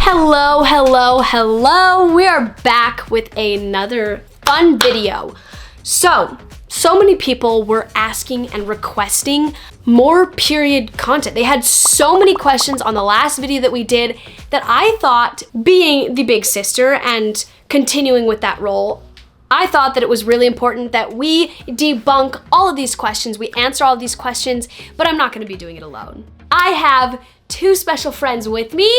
Hello, hello, hello. We are back with another fun video. So many people were asking and requesting more period content. They had so many questions on the last video that we did that I thought, being the big sister and continuing with that role, I thought that it was really important that we debunk all of these questions, we answer all of these questions, but I'm not gonna be doing it alone. I have two special friends with me,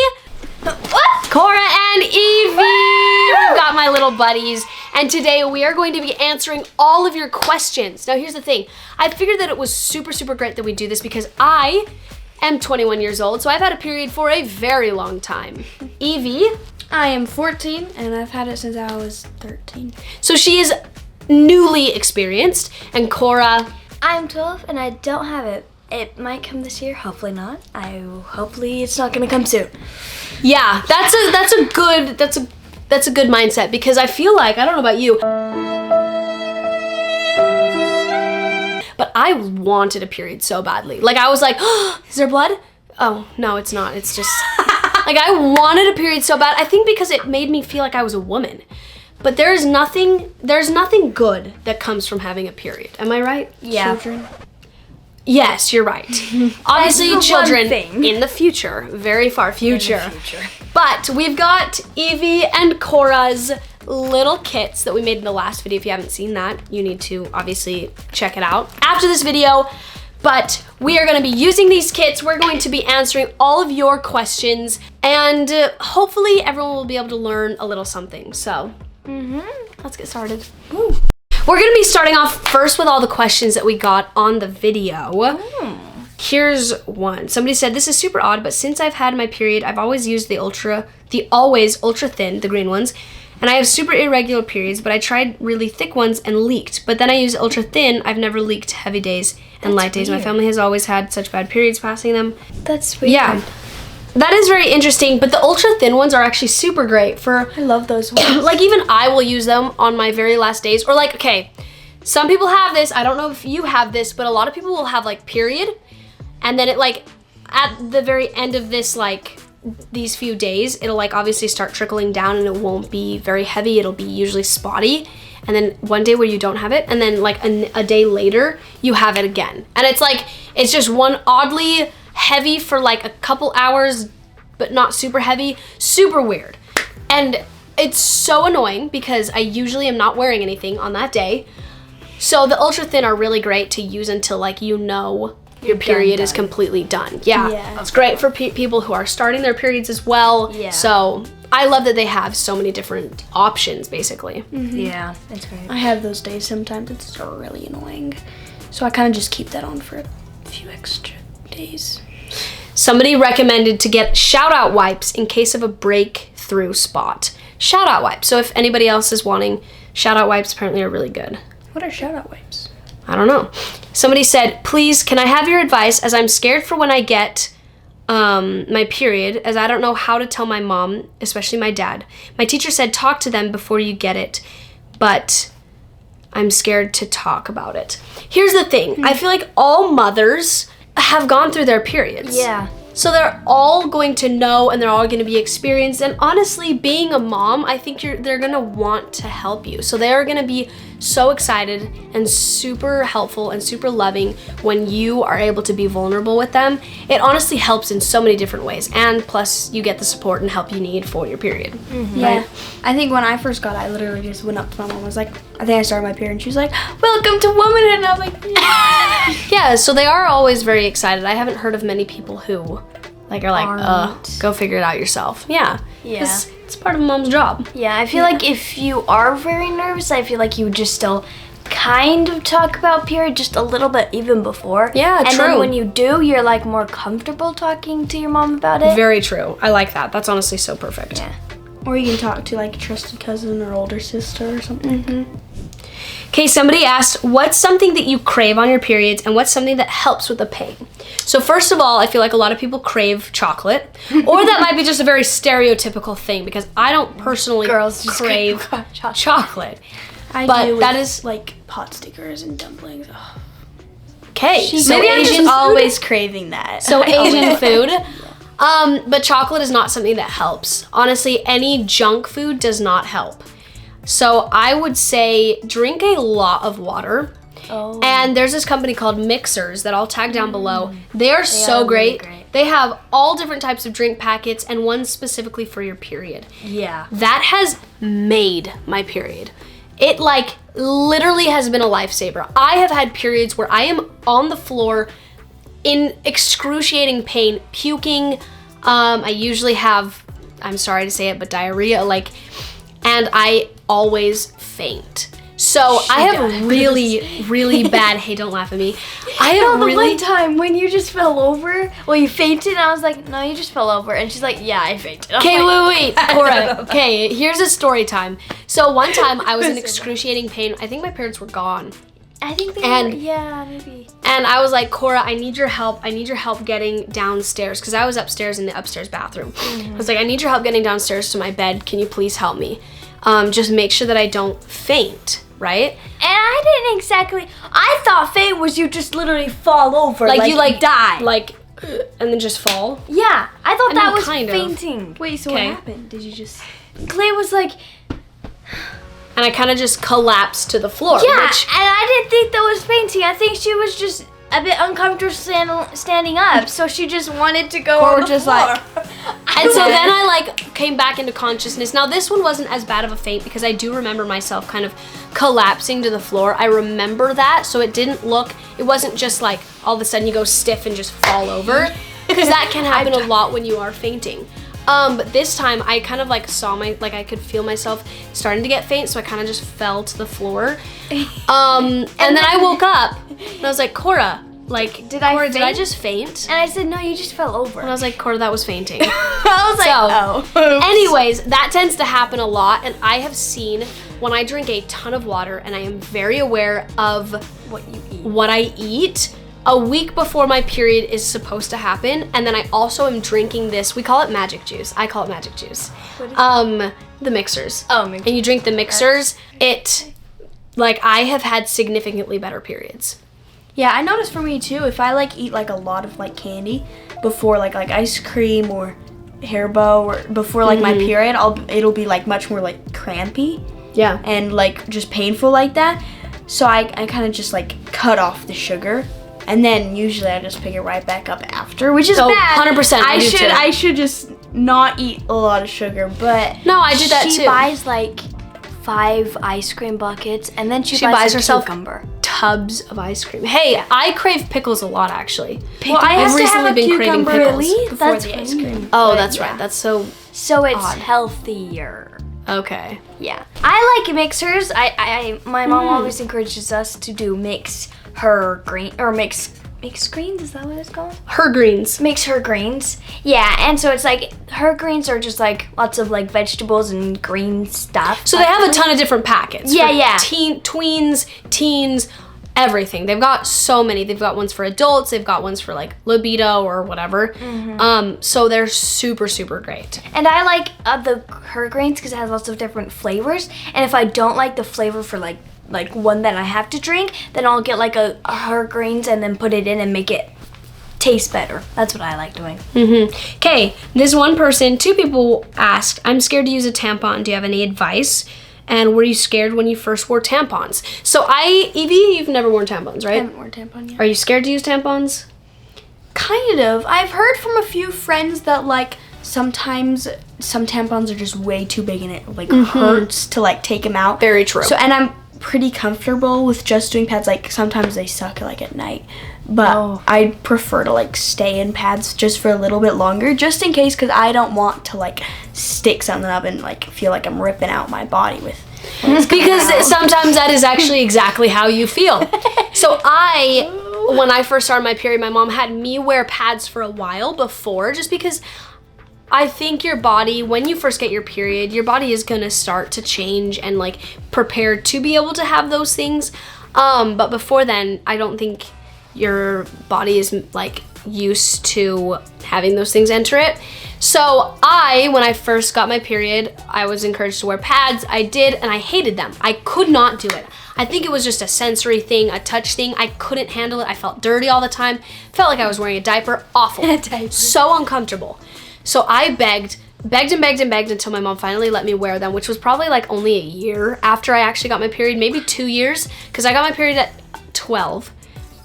Cora and Evie. We've got my little buddies, and today we are going to be answering all of your questions. Now here's the thing, I figured that it was super great that we do this because I am 21 years old, so I've had a period for a very long time. Evie? I am 14 and I've had it since I was 13. So she is newly experienced, and Cora? I'm 12 and I don't have it. It might come this year, hopefully not. Hopefully it's not gonna come soon. Yeah, that's a good mindset, because I feel like, I don't know about you, but I wanted a period so badly. Like I was like, oh, is there blood? Oh, no, it's not. It's just, like I wanted a period so bad. I think because it made me feel like I was a woman. But there's nothing good that comes from having a period. Am I right? Yeah. Children. Yes, you're right. Obviously, the children one thing. in the future, very far future. In the future. But we've got Evie and Cora's little kits that we made in the last video. If you haven't seen that, you need to obviously check it out after this video. But we are gonna be using these kits. We're going to be answering all of your questions, and hopefully everyone will be able to learn a little something. So, let's get started. Woo. We're gonna be starting off first with all the questions that we got on the video. Here's one. Somebody said, this is super odd, but since I've had my period, I've always used the always ultra thin, the green ones, and I have super irregular periods, but I tried really thick ones and leaked. But then I used ultra thin, I've never leaked heavy days and light days. My family has always had such bad periods passing them. That's weird. Yeah. That is very interesting, but the ultra thin ones are actually super great for, I love those ones. like even I will use them on my very last days, or like, okay, some people have this, I don't know if you have this, but a lot of people will have like period, and then it like, at the very end of this, like these few days, it'll like obviously start trickling down and it won't be very heavy, it'll be usually spotty, and then one day where you don't have it, and then like a day later, you have it again. And it's like, it's just one oddly heavy for like a couple hours, but not super heavy, super weird. And it's so annoying because I usually am not wearing anything on that day. So the ultra thin are really great to use until like you know your period is completely done. Yeah. It's great for people who are starting their periods as well. Yeah. So I love that they have so many different options basically. Yeah, it's great. I have those days sometimes. It's really annoying. So I kind of just keep that on for a few extra days. Somebody recommended to get shout out wipes in case of a breakthrough spot. Shout out wipes. So if anybody else is wanting, shout out wipes apparently are really good. What are shout out wipes? I don't know. Somebody said, please, can I have your advice, as I'm scared for when I get my period, as I don't know how to tell my mom, especially my dad. My teacher said talk to them before you get it, but I'm scared to talk about it. Here's the thing. I feel like all mothers have gone through their periods. Yeah. So they're all going to know, and they're all going to be experienced. And honestly, being a mom, I think they're going to want to help you. So they are going to be so excited and super helpful and super loving when you are able to be vulnerable with them. It honestly helps in so many different ways. And plus, you get the support and help you need for your period. Yeah. I think when I first got it, I literally just went up to my mom. I was like, I think I started my period, and she was like, welcome to womanhood. And I'm like, yeah. Yeah, so they are always very excited. I haven't heard of many people who like are like, go figure it out yourself. Yeah. Yeah. It's part of a mom's job. Yeah, I feel like if you are very nervous, I feel like you would just still kind of talk about period just a little bit even before. Yeah, and true. then when you do, you're like more comfortable talking to your mom about it. Very true. I like that. That's honestly so perfect. Yeah. Or you can talk to like a trusted cousin or older sister or something. Okay, somebody asked, what's something that you crave on your periods, and what's something that helps with the pain? So first of all, I feel like a lot of people crave chocolate, or that might be just a very stereotypical thing, because I don't personally crave chocolate. I do with, that is like pot stickers and dumplings. Oh. Okay, So maybe I'm Asians just always craving that. So Asian food. But chocolate is not something that helps. Honestly, any junk food does not help. So I would say drink a lot of water. Oh. And there's this company called SiSTERS that I'll tag down below. They are so really great. great. They have all different types of drink packets and one specifically for your period. Yeah. That has made my period. It like literally has been a lifesaver. I have had periods where I am on the floor in excruciating pain, puking. I usually have, I'm sorry to say it, but diarrhea, and I always faint. So I have really bad, hey, don't laugh at me. I have The one time when you just fell over, well, you fainted, and I was like, no, you just fell over. And she's like, yeah, I fainted. Okay, wait, Cora. Okay, here's a story time. So one time I was in excruciating pain. I think my parents were gone. I think they And- were, yeah, maybe. And I was like, Cora, I need your help. I need your help getting downstairs. Because I was upstairs in the upstairs bathroom. I was like, I need your help getting downstairs to my bed. Can you please help me? Just make sure that I don't faint, right? And I didn't exactly, I thought faint was you just literally fall over. Like you die. And then just fall. Yeah, I thought I that mean, was kind of. fainting. Wait, so Okay. what happened? Did you just... Clay was like, And I kind of just collapsed to the floor. yeah, Which, and I didn't think that was fainting. I think she was just a bit uncomfortable standing up, so she just wanted to go on the just floor. like- and so then I came back into consciousness. Now this one wasn't as bad of a faint because I do remember myself kind of collapsing to the floor. I remember that, so it wasn't just like all of a sudden you go stiff and just fall over, because that can happen a lot when you are fainting. But this time I kind of saw I could feel myself starting to get faint, so I kind of just fell to the floor. And then I woke up and I was like, Cora, did I faint? just faint? And I said, no, you just fell over. And I was like, Cora, that was fainting. I was like, oh. Anyways, that tends to happen a lot, and I have seen when I drink a ton of water and I am very aware of what I eat a week before my period is supposed to happen, and then I also am drinking this, we call it magic juice. I call it magic juice. What is The mixers. Oh, mixers. And you drink the mixers, I have had significantly better periods. Yeah, I noticed for me too, if I eat a lot of candy before like ice cream or hair bow or before my period, it'll be much more crampy Yeah. and just painful like that. So I kind of just cut off the sugar, and then usually I just pick it right back up after, which is bad. 100%. I should just not eat a lot of sugar, but No, I did that too. She buys 5 ice cream buckets, and then she buys herself cucumber. tubs of ice cream. Hey, I crave pickles a lot actually. well, I I've have to have recently a been craving cucumber pickles at least before That's the ice cream. Oh, But, that's yeah. right. That's so So it's Odd. healthier. okay. Yeah, I like mixers. My mom always encourages us to mix her green or mix greens. Is that what it's called? Her greens. Mix her greens. Yeah, and so it's her greens are just lots of vegetables and green stuff. So they have a ton of different packets. Yeah, for yeah. Tweens, teens, everything. They've got so many. They've got ones for adults. They've got ones for libido or whatever. So they're super, super great. And I like her greens because it has lots of different flavors. And if I don't like the flavor for one that I have to drink, then I'll get a her greens and then put it in and make it taste better. That's what I like doing. Okay, this one person, 2 people asked, I'm scared to use a tampon. Do you have any advice? And were you scared when you first wore tampons? So Evie, you've never worn tampons, I right? haven't worn tampon yet. Are you scared to use tampons? Kind of. I've heard from a few friends that sometimes some tampons are just way too big and it hurts to take them out. Very true. So and I'm pretty comfortable with just doing pads. Sometimes they suck at night, but I prefer to stay in pads just for a little bit longer, just in case, because I don't want to stick something up and feel like I'm ripping out my body with. Because sometimes that is actually exactly how you feel. So when I first started my period, my mom had me wear pads for a while before, just because I think your body, when you first get your period, your body is gonna start to change and prepare to be able to have those things. But before then, I don't think your body is like used to having those things enter it. So when I first got my period, I was encouraged to wear pads. I did, and I hated them. I could not do it. I think it was just a sensory thing, a touch thing. I couldn't handle it. I felt dirty all the time. Felt like I was wearing a diaper. Awful. So uncomfortable. So I begged until my mom finally let me wear them, which was probably like only a year after I actually got my period, maybe 2 years, because I got my period at 12.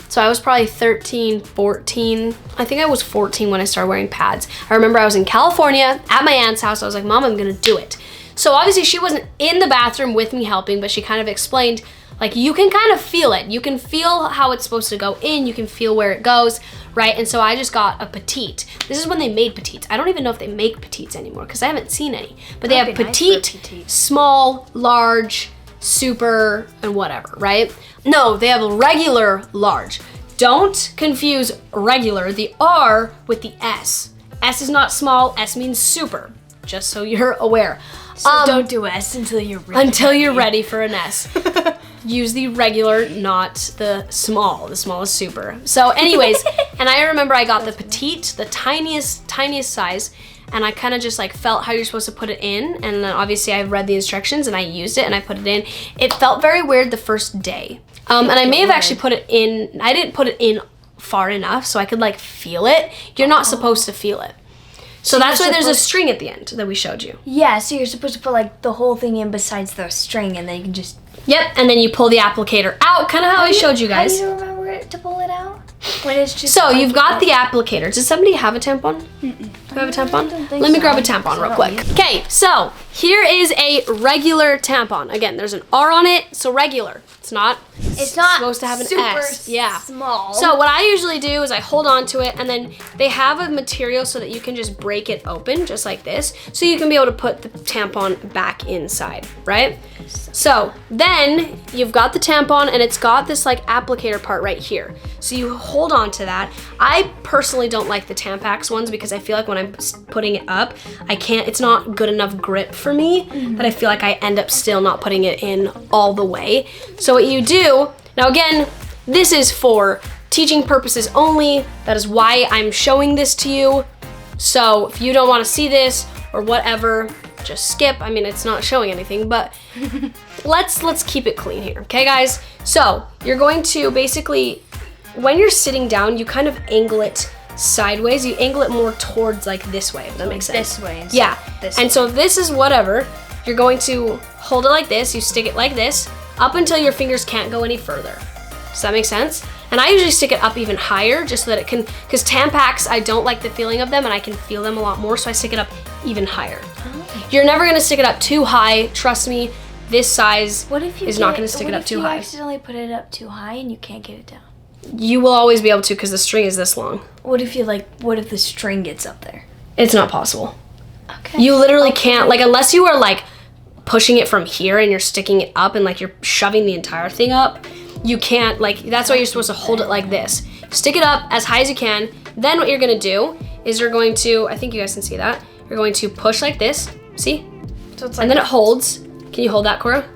So I was probably 13, 14. I think I was 14 when I started wearing pads. I remember I was in California at my aunt's house. I was like, Mom, I'm gonna do it. So obviously she wasn't in the bathroom with me helping, but she kind of explained, like, you can kind of feel it. You can feel how it's supposed to go in. You can feel where it goes, right? And so I just got a petite. This is when they made petites. I don't even know if they make petites anymore because I haven't seen any. But they have petite, small, large, super, and whatever, right? No, they have regular, large. Don't confuse regular, the R, with the S. S is not small, S means super, just so you're aware. So don't do S until you're ready. Until you're ready for an S. Use the regular, not the small. The small is super. So anyways, and I remember I got the petite, the tiniest size, and I kind of just like felt how you're supposed to put it in, and then obviously I read the instructions and I used it and I put it in. It felt very weird the first day. And I may have actually put it in, I didn't put it in far enough so I could like feel it. You're not supposed to feel it. So that's why there's a string at the end that we showed you. Yeah, so you're supposed to put like the whole thing in besides the string, and then you can just... Yep, and then you pull the applicator out, kind of how I showed you guys. How do you remember to pull it out? When it's just so you've got the applicator. Does somebody have a tampon? Do you have a tampon? Let me grab a tampon real quick. Okay, so here is a regular tampon. Again, there's an R on it, so regular. It's not supposed to have an S. Yeah. Small. So what I usually do is I hold on to it, and then they have a material so that you can just break it open just like this, so you can be able to put the tampon back inside, right? So then you've got the tampon, and it's got this like applicator part right here. So you hold on to that. I personally don't like the Tampax ones because I feel like when I'm putting it up, it's not good enough grip for me, that I feel like I end up still not putting it in all the way. So what you do, now again, this is for teaching purposes only. That is why I'm showing this to you. So if you don't want to see this or whatever, just skip. I mean, it's not showing anything, but let's keep it clean here, okay guys? So you're going to basically, when you're sitting down, you kind of angle it sideways. You angle it more towards like this way, if that makes sense. This way. Yeah, and so this is whatever. You're going to hold it like this, you stick it like this, up until your fingers can't go any further. Does that make sense? And I usually stick it up even higher just so that it can, because Tampax, I don't like the feeling of them and I can feel them a lot more, so I stick it up even higher. Oh. You're never gonna stick it up too high, trust me, this size is not gonna stick it up too high. What if you accidentally put it up too high and you can't get it down? You will always be able to because the string is this long. What if the string gets up there? It's not possible. Okay. You literally can't, like, unless you are like pushing it from here and you're sticking it up and like you're shoving the entire thing up, you can't, like, that's why you're supposed to hold it like this. Stick it up as high as you can. Then what you're gonna do is you're going to, I think you guys can see that, you're going to push like this, see? So it's like, and then it holds. Can you hold that, Cora?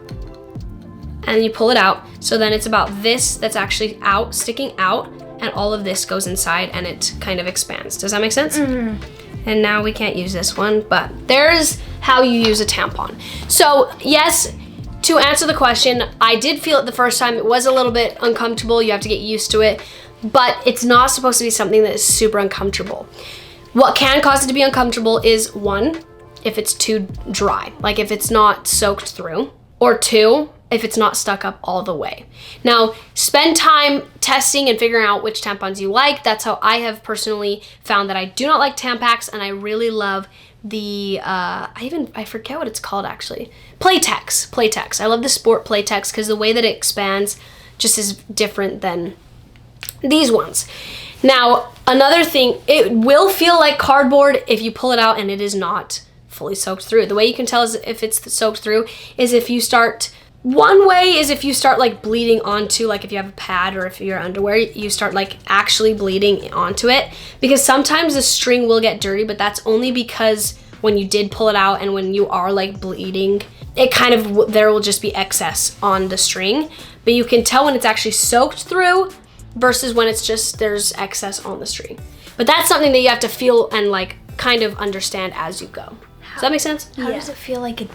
And you pull it out. So then it's about this that's actually out, sticking out, and all of this goes inside and it kind of expands. Does that make sense? Mm-hmm. And now we can't use this one, but there's how you use a tampon. So yes, to answer the question, I did feel it the first time. It was a little bit uncomfortable. You have to get used to it, but it's not supposed to be something that is super uncomfortable. What can cause it to be uncomfortable is, one, if it's too dry, like if it's not soaked through, or two, if it's not stuck up all the way. Now, spend time testing and figuring out which tampons you like. That's how I have personally found that I do not like Tampax, and I really love the, I forget what it's called actually. Playtex. I love the Sport Playtex because the way that it expands just is different than these ones. Now, another thing, it will feel like cardboard if you pull it out and it is not fully soaked through. The way you can tell is if it's soaked through is if you start, one way is if you start like bleeding onto, like if you have a pad or if you're underwear, you start like actually bleeding onto it, because sometimes the string will get dirty, but that's only because when you did pull it out and when you are like bleeding, it kind of, there will just be excess on the string. But you can tell when it's actually soaked through, versus when it's just there's excess on the string. But that's something that you have to feel and like kind of understand as you go. Does that make sense? How does it feel like a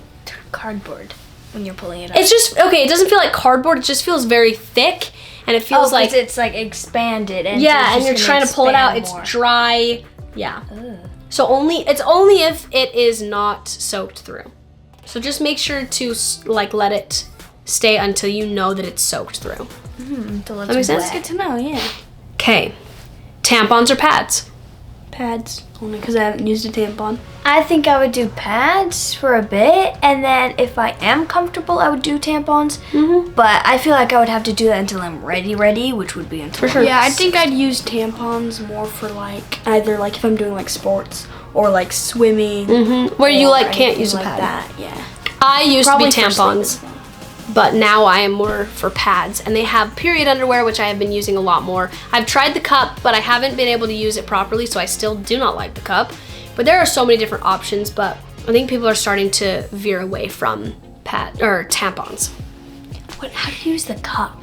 cardboard when you're pulling it up? It's just, okay, it doesn't feel like cardboard, it just feels very thick, and it feels like it's like expanded. And yeah, and you're trying to pull it out, it's dry. Yeah. So it's only if it is not soaked through. So just make sure to like let it stay until you know that it's soaked through. That makes sense? That's good to know, yeah. Okay. Tampons or pads? Pads, only because I haven't used a tampon. I think I would do pads for a bit, and then if I am comfortable, I would do tampons. But I feel like I would have to do that until I'm ready, which would be until For sure. Yeah, I think I'd use tampons more for like either like if I'm doing like sports or like swimming. Where you or like can't anything use a like pad. that. Yeah. I used Probably to be for tampons, sleeping. but now I am more for pads, and they have period underwear, which I have been using a lot more. I've tried the cup, but I haven't been able to use it properly, so I still do not like the cup. But there are so many different options, but I think people are starting to veer away from tampons. How do you use the cup?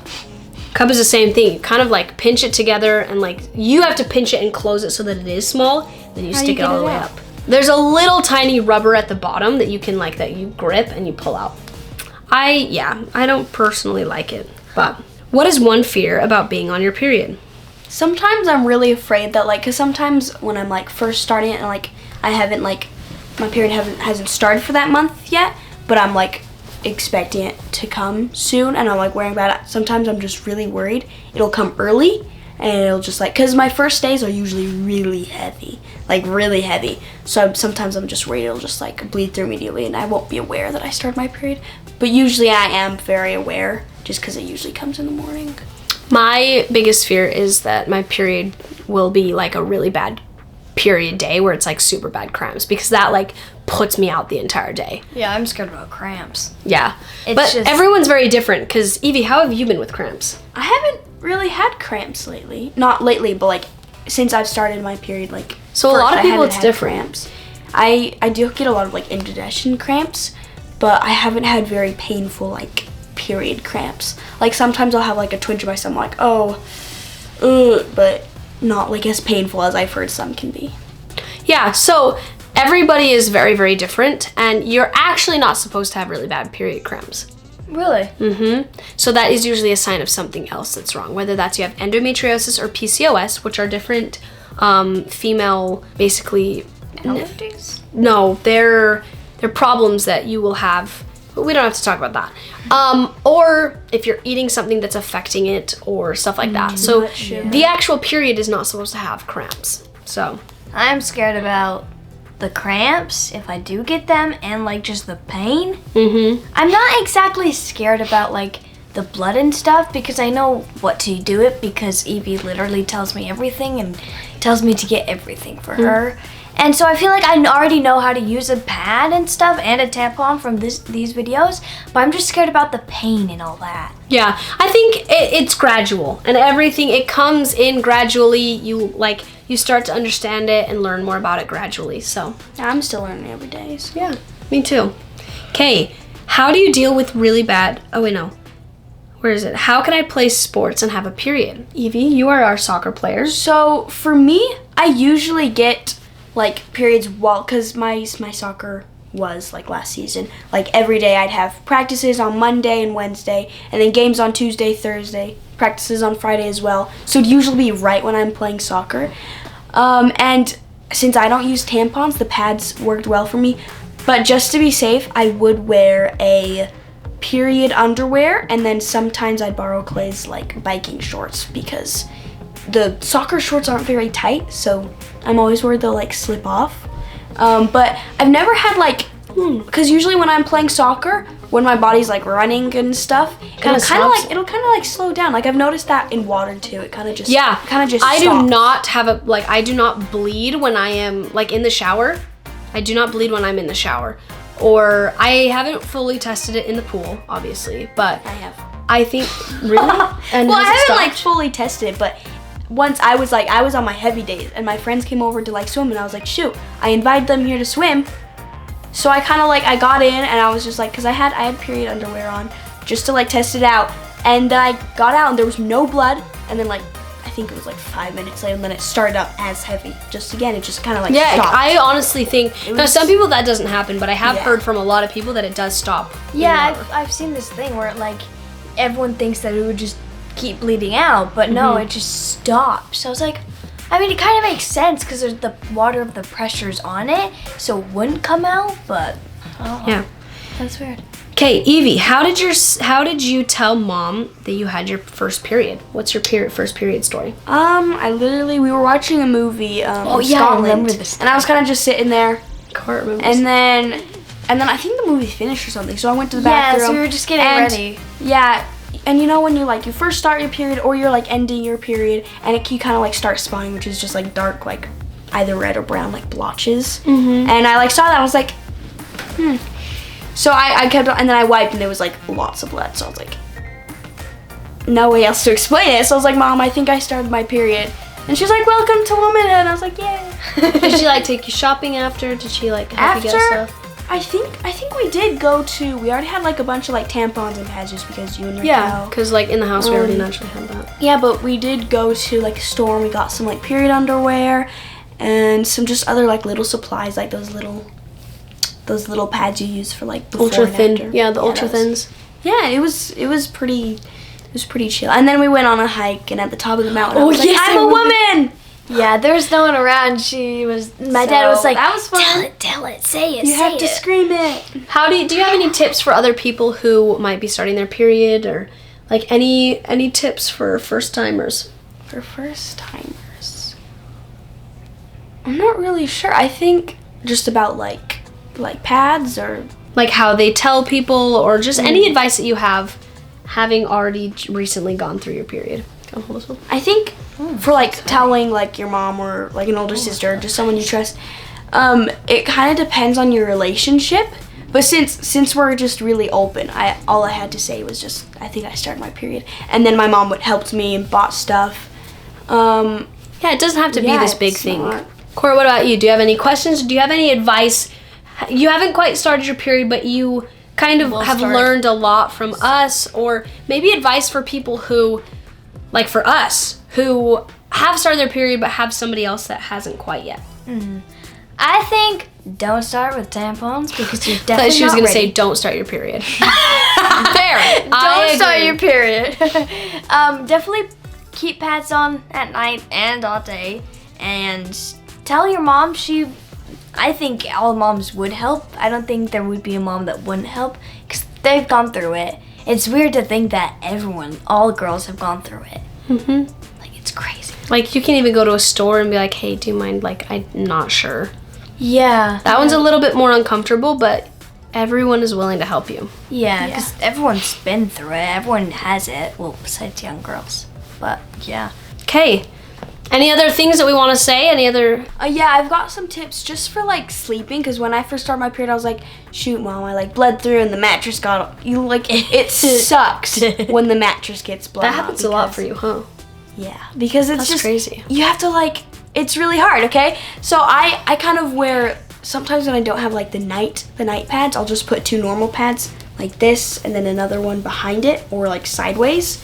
Cup is the same thing. You kind of like pinch it together, and like you have to pinch it and close it so that it is small, then you stick it all the way up. There's a little tiny rubber at the bottom that you can like, that you grip and you pull out. I don't personally like it, but what is one fear about being on your period? Sometimes I'm really afraid that like, cause sometimes when I'm like first starting it and like I haven't like, my period hasn't started for that month yet, but I'm like expecting it to come soon and I'm like worrying about it. Sometimes I'm just really worried it'll come early and it'll just like, cause my first days are usually really heavy. So sometimes I'm just worried it'll just like bleed through immediately and I won't be aware that I started my period. But usually I am very aware just cause it usually comes in the morning. My biggest fear is that my period will be like a really bad period day where it's like super bad cramps, because that like puts me out the entire day. Yeah, I'm scared about cramps. Yeah. It's but just- everyone's very different, because Evie, how have you been with cramps? I haven't really had cramps lately. Not lately, but like since I've started my period, like So a first, lot of I people haven't it's had different. Cramps. I do get a lot of like indigestion cramps, but I haven't had very painful like period cramps. Like sometimes I'll have like a twinge in my stomach, like but not like as painful as I've heard some can be. Yeah, so everybody is very, very different, and you're actually not supposed to have really bad period cramps. Really? So that is usually a sign of something else that's wrong, whether that's you have endometriosis or PCOS, which are different female, basically, Allergies? no, they're problems that you will have, but we don't have to talk about that. Or if you're eating something that's affecting it or stuff like that. So the actual period is not supposed to have cramps. So I'm scared about the cramps, if I do get them, and like just the pain. I'm not exactly scared about like the blood and stuff, because I know what to do it, because Evie literally tells me everything and tells me to get everything for her. And so I feel like I already know how to use a pad and stuff and a tampon from these videos, but I'm just scared about the pain and all that. yeah, I think it's gradual, and everything, it comes in gradually. You start to understand it and learn more about it gradually. So I'm still learning every day. So. yeah, me too. Okay, how do you deal with really bad, oh wait, no. Where is it? How can I play sports and have a period? Evie, you are our soccer players. So for me, I usually get like periods because my soccer was like last season. Like every day I'd have practices on Monday and Wednesday, and then games on Tuesday, Thursday, practices on Friday as well. So it'd usually be right when I'm playing soccer. And since I don't use tampons, the pads worked well for me. But just to be safe, I would wear a period underwear, and then sometimes I'd borrow Clay's like biking shorts, because the soccer shorts aren't very tight, so I'm always worried they'll like slip off. But I've never had like, because usually when I'm playing soccer, when my body's like running and stuff, it'll kind of like slow down. Like I've noticed that in water too. It kind of just I stops. do not have I do not bleed when I am like in the shower. I do not bleed when I'm in the shower. Or I haven't fully tested it in the pool, obviously, but I have. I think really. And Well, I has it haven't like stopped? fully tested it, but once I was on my heavy days, and my friends came over to like swim, and I was like, shoot, I invited them here to swim. So I kind of like, I got in, and I was just like, because I had period underwear on, just to like test it out. And then I got out, and there was no blood, and then like think it was like 5 minutes later, and then it started up as heavy. Just again, it just kind of like Yeah, stopped. I honestly think, now some people that doesn't happen, but I have Yeah. heard from a lot of people that it does stop. Yeah, I've seen this thing where like everyone thinks that it would just keep bleeding out, but no, it just stops. So I was like, I mean, it kind of makes sense because there's the water of the pressures on it, so it wouldn't come out. But Yeah. that's weird. Okay, Evie, how did you tell mom that you had your first period? What's your first period story? we were watching a movie. Oh, in yeah, I Scotland, remember this and I was kind of just sitting there, Can't remember. and then I think the movie finished or something. So I went to the bathroom. Yeah, so we were just getting ready. Yeah, and you know when you first start your period or you're like ending your period, and you kind of like start spotting, which is just like dark, like either red or brown, like blotches. And I like saw that. I was like, So I kept on, and then I wiped, and there was like lots of blood. So I was like, no way else to explain it. So I was like, Mom, I think I started my period. And she's like, welcome to womanhood. And I was like, yeah. Did she like take you shopping after? Did she like help you get stuff? I think we did go to, we already had like a bunch of like tampons and pads just because you and Yeah, Raquel. because like in the house we already naturally had that. Yeah, but we did go to like a store and we got some like period underwear and some just other like little supplies, like those little pads you use for like before Ultra and thin. after. Yeah, the ultra those. thins. Yeah, it was pretty chill. And then we went on a hike, and at the top of the mountain, I was like, yes, I'm a woman. Yeah, there was no one around. My dad was like, that was fun. tell it, say it, You say have to it. scream it. How do you have any tips for other people who might be starting their period, or like any tips for first timers? For first timers, I'm not really sure. I think just about like pads or Like how they tell people, or just any advice that you have, having already recently gone through your period. Go hold this one. I think for like telling like your mom or like an older sister, just someone you trust, it kind of depends on your relationship. But since we're just really open, all I had to say was just, I think I started my period, and then my mom helped me and bought stuff. Yeah, it doesn't have to be Yeah, this big it's thing. not. Cora, what about you? Do you have any questions? Do you have any advice? You haven't quite started your period, but you kind of have learned a lot from us, or maybe advice for people who, like for us, who have started their period but have somebody else that hasn't quite yet. I think don't start with tampons because you're I thought definitely she was not gonna ready. say, don't start your period. Fair. Don't start your period. Definitely keep pads on at night and all day, and tell your mom. I think all moms would help. I don't think there would be a mom that wouldn't help because they've gone through it. It's weird to think that all girls have gone through it. Like, it's crazy. Like, you can even go to a store and be like, hey, do you mind? Like, I'm not sure. Yeah. That one's a little bit more uncomfortable, but everyone is willing to help you. Yeah, because everyone's been through it. Everyone has it. Well, besides young girls. But, yeah. Okay. Any other things that we want to say? Any other? Yeah, I've got some tips just for like sleeping, because when I first started my period, I was like, shoot, Mom, I like bled through and the mattress got, it sucks when the mattress gets blown That happens a lot for you, huh? Yeah, because it's That's just crazy. You have to it's really hard, okay? So I kind of wear, sometimes when I don't have like the night pads, I'll just put 2 normal pads like this and then another one behind it, or like sideways.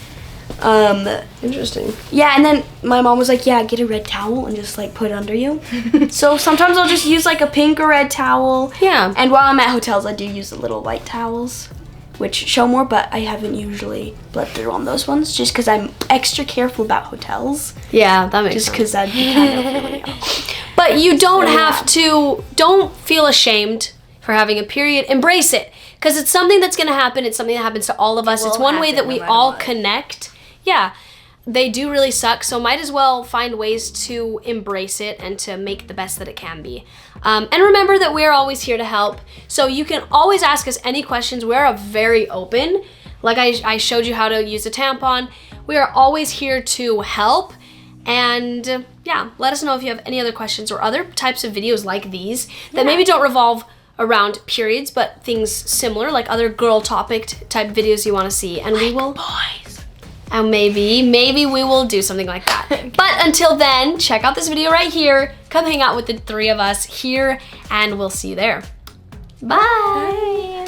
Interesting. Yeah, and then my mom was like, yeah, get a red towel and just like put it under you. So sometimes I'll just use like a pink or red towel. Yeah. And while I'm at hotels, I do use the little white towels, which show more, but I haven't usually bled through on those ones just because I'm extra careful about hotels. Yeah, that makes Just sense. because I'd be kind of really But you don't have to, don't feel ashamed for having a period. Embrace it. Because it's something that's going to happen. It's something that happens to all of us. It's one way that we all connect. Yeah, they do really suck. So might as well find ways to embrace it and to make the best that it can be. And remember that we're always here to help. So you can always ask us any questions. We're very open. Like I showed you how to use a tampon. We are always here to help. And yeah, let us know if you have any other questions or other types of videos like these that maybe don't revolve around periods, but things similar, like other girl topic type videos you want to see. And we will... boys. And maybe we will do something like that. But until then, check out this video right here. Come hang out with the 3 of us here, and we'll see you there. Bye.